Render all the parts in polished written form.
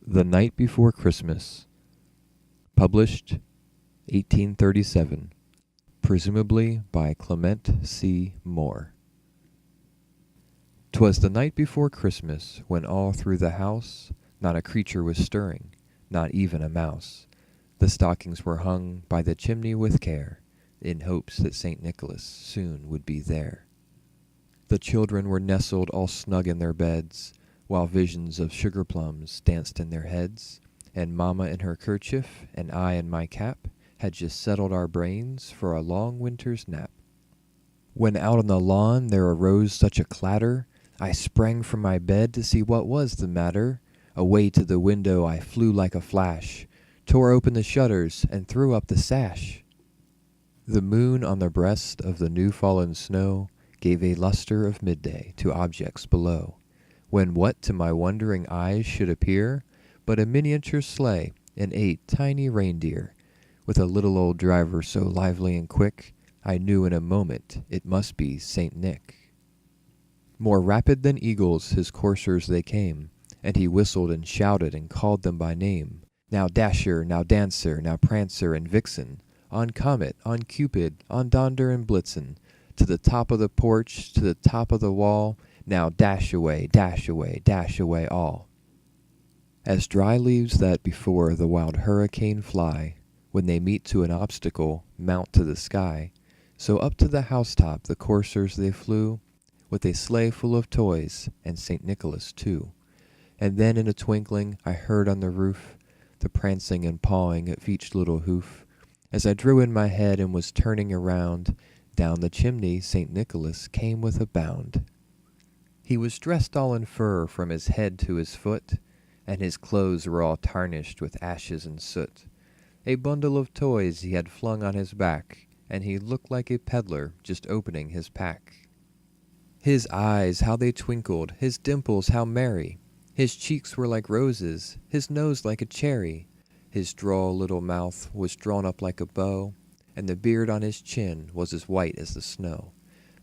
The Night Before Christmas. Published 1837, presumably by Clement C. Moore. 'Twas the night before Christmas, when all through the house not a creature was stirring, not even a mouse. The stockings were hung by the chimney with care, in hopes that St. Nicholas soon would be there. The children were nestled all snug in their beds, while visions of sugar plums danced in their heads, and Mamma in her kerchief, and I in my cap, had just settled our brains for a long winter's nap. When out on the lawn there arose such a clatter, I sprang from my bed to see what was the matter. Away to the window I flew like a flash, tore open the shutters, and threw up the sash. The moon on the breast of the new-fallen snow gave a luster of midday to objects below, when what to my wondering eyes should appear but a miniature sleigh and 8 tiny reindeer, with a little old driver so lively and quick, I knew in a moment it must be St. Nick. More rapid than eagles his coursers they came, and he whistled and shouted and called them by name. Now Dasher, now Dancer, now Prancer and Vixen, on Comet, on Cupid, on Donder and Blitzen, to the top of the porch, to the top of the wall, now dash away, dash away, dash away all. As dry leaves that before the wild hurricane fly, when they meet to an obstacle, mount to the sky, so up to the housetop the coursers they flew, with a sleigh full of toys, and St. Nicholas too. And then in a twinkling I heard on the roof the prancing and pawing of each little hoof. As I drew in my head and was turning around, down the chimney St. Nicholas came with a bound. He was dressed all in fur from his head to his foot, and his clothes were all tarnished with ashes and soot. A bundle of toys he had flung on his back, and he looked like a peddler just opening his pack. His eyes, how they twinkled, his dimples how merry, his cheeks were like roses, his nose like a cherry, his droll little mouth was drawn up like a bow, and the beard on his chin was as white as the snow.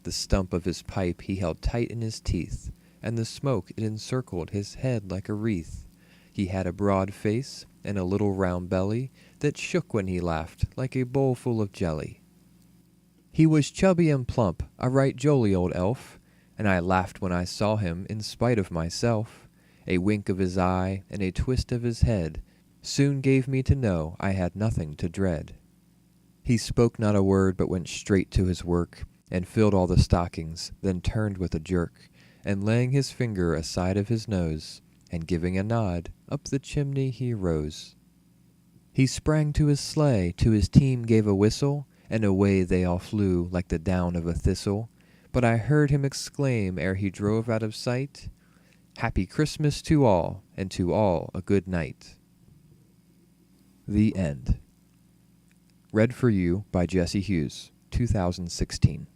The stump of his pipe he held tight in his teeth, and the smoke it encircled his head like a wreath. He had a broad face and a little round belly that shook when he laughed like a bowl full of jelly. He was chubby and plump, a right jolly old elf, and I laughed when I saw him in spite of myself. A wink of his eye and a twist of his head soon gave me to know I had nothing to dread. He spoke not a word but went straight to his work, and filled all the stockings, then turned with a jerk, and laying his finger aside of his nose, and giving a nod, up the chimney he rose. He sprang to his sleigh, to his team gave a whistle, and away they all flew like the down of a thistle. But I heard him exclaim ere he drove out of sight, "Happy Christmas to all, and to all a good night." The End. Read for you by Jesse Hughes, 2016.